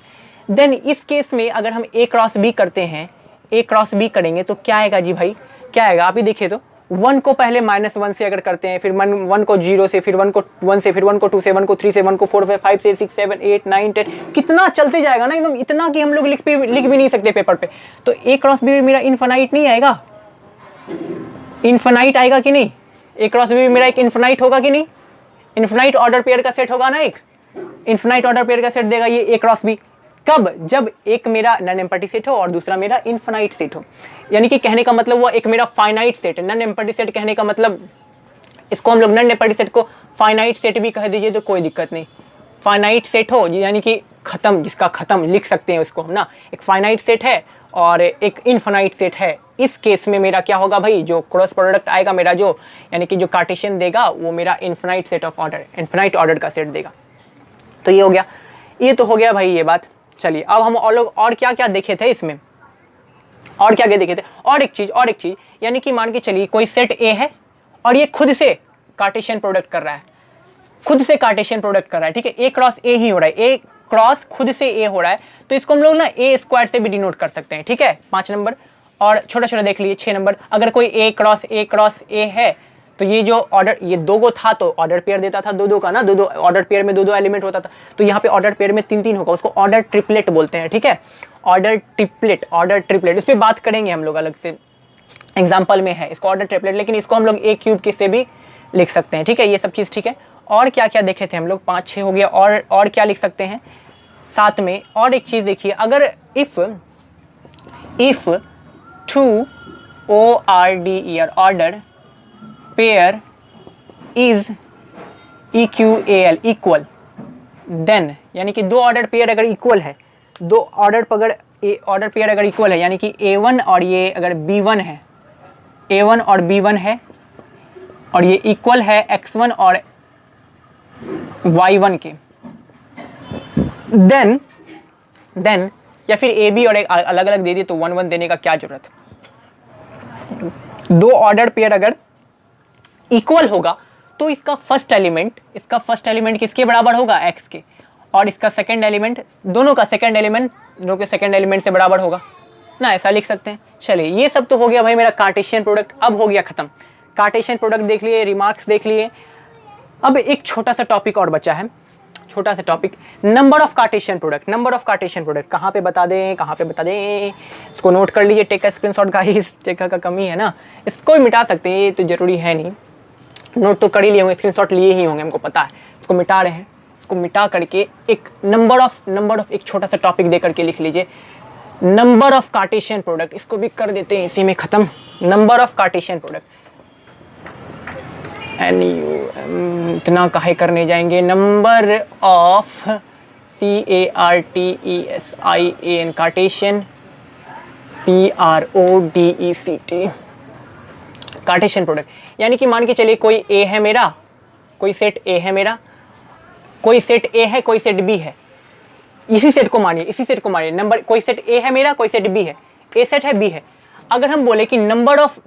Speaker 1: देन इस केस में अगर हम A क्रॉस B करते हैं, A क्रॉस B करेंगे तो क्या आएगा जी भाई, क्या आएगा आप ही देखिए तो। 1 को पहले -1 से अगर करते हैं, फिर 1 को 0 से, फिर 1 को 1 से, फिर 1 को 2 से, 1 को 3 से, 1 को 4 से, 5 से, 6 7 8 9 10, कितना चलते जाएगा ना एकदम, इतना कि हम लोग लिख भी नहीं सकते पेपर पे। तो A क्रॉस B मेरा इनफाइनाइट नहीं आएगा, इनफाइनाइट आएगा कि नहीं? A क्रॉस B मेरा एक इनफाइनाइट होगा कि नहीं? इनफाइनाइट ऑर्डर पेयर का सेट होगा ना, एक इनफाइनाइट ऑर्डर पेयर का सेट देगा ये A क्रॉस B। कब? जब एक मेरा नॉन एम्पटी सेट हो और दूसरा मेरा इनफाइनाइट सेट हो। यानी कि कहने का मतलब हुआ एक मेरा फाइनाइट सेट है, नॉन एम्पटी सेट कहने का मतलब, इसको हम लोग नॉन एम्पटी सेट को फाइनाइट सेट भी कह दीजिए तो कोई दिक्कत नहीं। फाइनाइट सेट हो यानी कि खत्म, जिसका खत्म लिख सकते हैं उसको हम ना, एक फाइनाइट सेट है और एक इनफाइनाइट सेट है। इस केस में मेरा क्या होगा भाई, जो क्रॉस प्रोडक्ट आएगा मेरा, जो यानी कि जो कार्टेशियन देगा वो मेरा infinite set of order, infinite order का सेट देगा। तो ये हो गया, ये तो हो गया भाई ये बात। चलिए अब हम और लोग और क्या क्या देखे थे इसमें, और क्या क्या देखे थे, और एक चीज यानी कि मान के चलिए कोई सेट ए है और ये खुद से कार्टेशियन प्रोडक्ट कर रहा है, ठीक है। ए क्रॉस ए ही हो रहा है, ए क्रॉस खुद से ए हो रहा है, तो इसको हम लोग ना ए स्क्वायर से भी डिनोट कर सकते हैं, ठीक है। 5 नंबर, और छोटा देख लीजिए 6 नंबर, अगर कोई ए क्रॉस ए है तो ये जो ऑर्डर, ये 2 गो था तो ऑर्डर पेयर देता था 2 का ना, 2 ऑर्डर पेयर में 2 एलिमेंट होता था, तो यहाँ पे ऑर्डर पेयर में 3 होगा, उसको ऑर्डर ट्रिपलेट बोलते हैं, ठीक है। ऑर्डर ट्रिपलेट इस पर बात करेंगे हम लोग अलग से, एग्जाम्पल में है इसको ऑर्डर ट्रिपलेट, लेकिन इसको हम लोग ए क्यूब के से भी लिख सकते हैं, ठीक है। ये सब चीज़ ठीक है। और क्या क्या देखे थे हम लोग, 5 6 हो गया, और क्या लिख सकते हैं साथ में। और एक चीज़ देखिए, अगर if 2 ORDER order pair is EQAL equal, then यानी कि 2 ऑर्डर पेयर अगर इक्वल है, 2 ऑर्डर पेयर अगर इक्वल है, यानी कि A1 और ये अगर B1 है, A1 और B1 है, और ये इक्वल है X1 और Y1 के, देन या फिर AB और एक अलग अलग दे दिए तो 1 1 देने का क्या जरूरत। 2 ऑर्डर पेयर अगर इक्वल होगा तो इसका फर्स्ट एलिमेंट किसके बराबर होगा, X के, और इसका सेकंड एलिमेंट, दोनों के सेकंड एलिमेंट से बराबर होगा ना, ऐसा लिख सकते हैं। चलिए ये सब तो हो गया भाई मेरा कार्टेशियन प्रोडक्ट, अब हो गया खत्म। कार्टेशियन प्रोडक्ट देख लिए, रिमार्क्स देख लिए। अब एक छोटा सा टॉपिक और बचा है, नंबर ऑफ कार्टेशियन प्रोडक्ट कहाँ पे बता दें, इसको नोट कर लीजिए, टेक का स्क्रीनशॉट गाइस, टेक का कमी है ना, इसको भी मिटा सकते हैं, ये तो जरूरी है नहीं, नोट तो कर ही लिए होंगे, स्क्रीनशॉट लिए ही होंगे, हमको पता है। इसको मिटा रहे हैं, इसको मिटा करके एक नंबर ऑफ एक छोटा सा टॉपिक दे करके लिख लीजिए, नंबर ऑफ कार्टेशियन प्रोडक्ट। इसको भी कर देते हैं इसी में ख़त्म, नंबर ऑफ कार्टेशियन प्रोडक्ट। इतना काहे करने जाएंगे, number of CARTESIAN Cartesian PRODECT Cartesian product. यानी कि मान के चलिए कोई A है मेरा, कोई सेट A है मेरा, कोई सेट A है, कोई सेट B है। इसी सेट को मानिए, इसी सेट को मानिए, नंबर कोई सेट A है मेरा, कोई सेट B है, A सेट है, B है। अगर हम बोले कि number of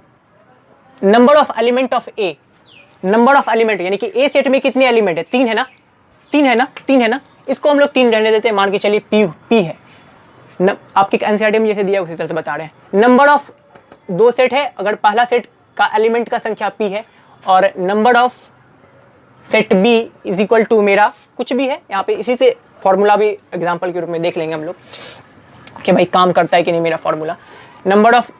Speaker 1: element of A, number of element यानी कि A सेट में कितने एलिमेंट है, 3 है ना, 3 है ना, 3 है ना, इसको हम लोग 3 रहने देते हैं, मान के चलिए P है। आपके एनसीईआरटी में जैसे दिया उसी तरह से बता रहे हैं। नंबर ऑफ 2 सेट है, अगर पहला सेट का एलिमेंट का संख्या P है और number of set B is equal to मेरा कुछ भी है, यहाँ पे इसी से फॉर्मूला भी एग्जांपल के रूप में देख लेंगे हम लोग कि भाई काम करता है कि नहीं मेरा formula. Number of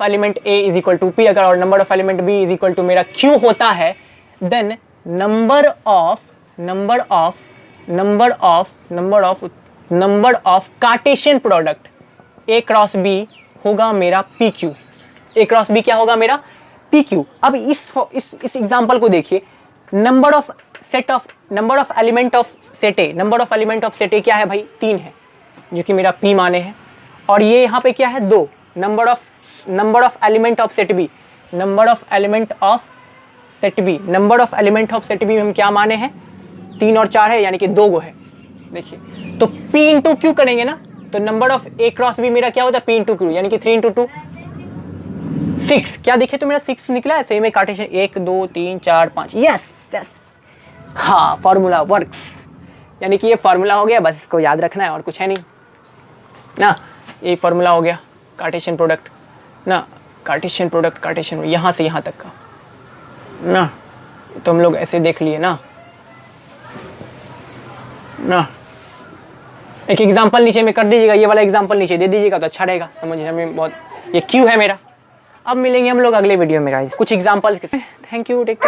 Speaker 1: element A is equal to P अगर, और number of element B is equal to मेरा Q होता है, then number of Cartesian product A cross B होगा मेरा PQ। A क्रॉस B क्या होगा मेरा PQ। अब इस एग्जांपल को देखिए, number of element of set A, number of element of set A क्या है भाई, 3 है, जो कि मेरा P माने हैं, और ये यहाँ पे क्या है 2। Number of element of set B, number of element of set B हम क्या माने हैं, 3 और 4 है, यानी कि 2 गो है। देखिए तो P इंटू Q करेंगे ना, तो number of A cross B मेरा क्या होता है, P इंटू Q, यानी कि 3 इंटू 2 6। क्या दिखे तो मेरा 6 निकला है। सेम है कार्टेशियन 1 2 3 4 5। यस, हाँ, फॉर्मूला वर्क्स, यानी कि ये फॉर्मूला हो गया, बस इसको याद रखना है और कुछ है नहीं ना। ये फॉर्मूला हो गया कार्टेशियन प्रोडक्ट ना, कार्टेशियन यहाँ से यहाँ तक का ना, तो हम लोग ऐसे देख लिए ना। एक एग्जांपल नीचे में कर दीजिएगा, ये वाला एग्जांपल नीचे दे दीजिएगा तो अच्छा रहेगा, समझने में बहुत। ये Q है मेरा। अब मिलेंगे हम लोग अगले वीडियो में गाइस कुछ एग्जांपल्स के। Thank you, take care.